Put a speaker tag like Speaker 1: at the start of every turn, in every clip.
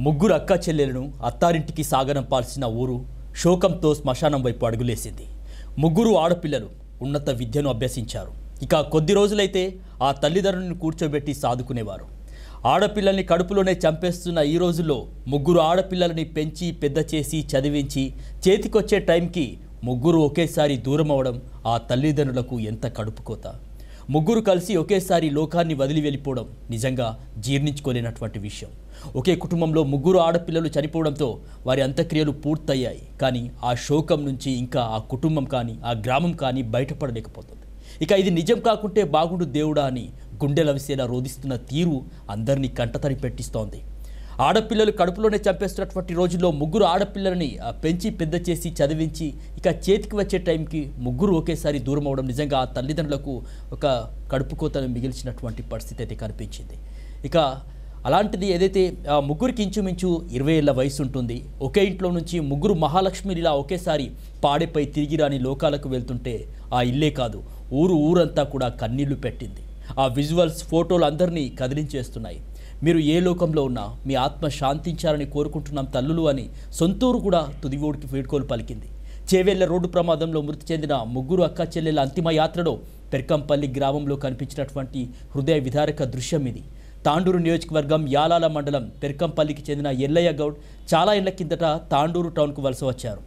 Speaker 1: ముగ్గురు అక్క చెల్లెలను అత్తారింటికి సాగనంపాల్సిన ఊరు శోకంతో శ్మశానం వైపు అడుగులేసింది. ముగ్గురు ఆడపిల్లలు ఉన్నత విద్యను అభ్యసించారు. ఇక కొద్ది రోజులైతే ఆ తల్లిదండ్రులను కూర్చోబెట్టి సాదుకునేవారు. ఆడపిల్లల్ని కడుపులోనే చంపేస్తున్న ఈ రోజుల్లో ముగ్గురు ఆడపిల్లలని పెంచి పెద్ద చేసి చదివించి చేతికొచ్చే టైంకి ముగ్గురు ఒకేసారి దూరం అవడం ఆ తల్లిదండ్రులకు ఎంత కడుపుకోత. ముగ్గురు కలిసి ఒకేసారి లోకాన్ని వదిలి వెళ్ళిపోవడం నిజంగా జీర్ణించుకోలేనటువంటి విషయం. ఒకే కుటుంబంలో ముగ్గురు ఆడపిల్లలు చనిపోవడంతో వారి అంత్యక్రియలు పూర్తయ్యాయి. కానీ ఆ శోకం నుంచి ఇంకా ఆ కుటుంబం కానీ ఆ గ్రామం కానీ బయటపడలేకపోతుంది. ఇక ఇది నిజం కాకుంటే బాగుండు దేవుడా అని గుండెలవిసేలా రోధిస్తున్న తీరు అందరినీ కంటతడి పెట్టిస్తోంది. ఆడపిల్లలు కడుపులోనే చంపేస్తున్నటువంటి రోజుల్లో ముగ్గురు ఆడపిల్లలని పెంచి పెద్ద చేసి చదివించి ఇక చేతికి వచ్చే టైంకి ముగ్గురు ఒకేసారి దూరం అవడం నిజంగా ఆ తల్లిదండ్రులకు ఒక కడుపుకోతను మిగిల్చినటువంటి పరిస్థితి అయితే కనిపించింది. ఇక అలాంటిది ఏదైతే ముగ్గురికి ఇంచుమించు 20 ఏళ్ల వయసు ఉంటుంది. ఒకే ఇంట్లో నుంచి ముగ్గురు మహాలక్ష్మిలు ఇలా ఒకేసారి పాడెపై తిరిగి రాని లోకాలకు వెళ్తుంటే ఆ ఇల్లే కాదు ఊరంతా కూడా కన్నీళ్లు పెట్టింది. ఆ విజువల్స్ ఫోటోలు అందరినీ కదిలించేస్తున్నాయి. మీరు ఏ లోకంలో ఉన్నా మీ ఆత్మ శాంతించాలని కోరుకుంటున్నాం తల్లులు అని సొంతూరు కూడా తుదివోడికి వేడుకోలు పలికింది. చేవెళ్ల రోడ్డు ప్రమాదంలో మృతి చెందిన ముగ్గురు అక్క చెల్లెల అంతిమ యాత్రలో పెర్కంపల్లి గ్రామంలో కనిపించినటువంటి హృదయ విదారక దృశ్యం ఇది. తాండూరు నియోజకవర్గం యాలాల మండలం పెర్కంపల్లికి చెందిన ఎల్లయ్య గౌడ్ చాలా ఏళ్ల కిందట తాండూరు టౌన్కు వలస వచ్చారు.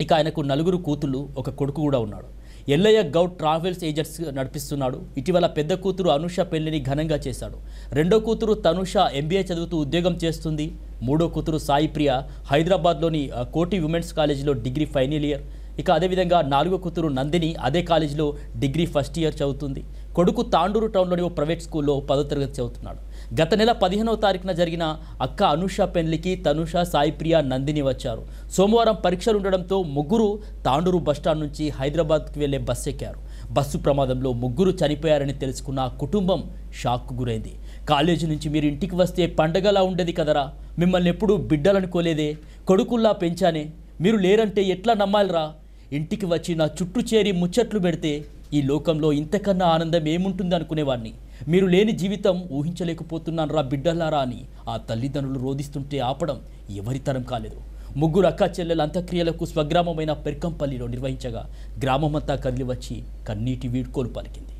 Speaker 1: ఇక ఆయనకు 4 కూతుళ్ళు, ఒక కొడుకు కూడా ఉన్నాడు. ఎల్లయ్య గౌడ్ ట్రావెల్స్ ఏజెంట్స్ నడిపిస్తున్నాడు. ఇటీవల పెద్ద కూతురు అనుష పెళ్లిని ఘనంగా చేశాడు. రెండో కూతురు తనుష MBA చదువుతూ ఉద్యోగం చేస్తుంది. మూడో కూతురు సాయిప్రియ హైదరాబాద్లోని కోటి ఉమెన్స్ కాలేజీలో డిగ్రీ ఫైనల్ ఇయర్. ఇక అదేవిధంగా 4వ కూతురు నందిని అదే కాలేజీలో డిగ్రీ ఫస్ట్ ఇయర్ చదువుతుంది. కొడుకు తాండూరు టౌన్లోని ఓ ప్రైవేట్ స్కూల్లో 10వ తరగతి చదువుతున్నాడు. గత నెల 15వ తారీఖున జరిగిన అక్క అనుష పెళ్లికి తనుష, సాయిప్రియ, నందిని వచ్చారు. సోమవారం పరీక్షలు ఉండడంతో ముగ్గురు తాండూరు బస్టాండ్ నుంచి హైదరాబాద్కి వెళ్లే బస్సు ఎక్కారు. బస్సు ప్రమాదంలో ముగ్గురు చనిపోయారని తెలుసుకున్న కుటుంబం షాక్కు గురైంది. కాలేజీ నుంచి మీరు ఇంటికి వస్తే పండగలా ఉండేది కదరా, మిమ్మల్ని ఎప్పుడూ బిడ్డలనుకోలేదే, కొడుకుల్లా పెంచానే, మీరు లేరంటే ఎట్లా నమ్మాలిరా, ఇంటికి వచ్చి నా చుట్టూ చేరి ముచ్చట్లు పెడితే ఈ లోకంలో ఇంతకన్నా ఆనందం ఏముంటుంది అనుకునేవాడిని, మీరు లేని జీవితం ఊహించలేకపోతున్నాను రా బిడ్డలారా అని ఆ తల్లిదండ్రులు రోధిస్తుంటే ఆపడం ఎవరితరం కాలేదు. ముగ్గురు అక్క చెల్లెల అంత్యక్రియలకు స్వగ్రామమైన పెర్కంపల్లిలో నిర్వహించగా గ్రామమంతా కదిలి వచ్చి కన్నీటి వీడ్కోలు పలికింది.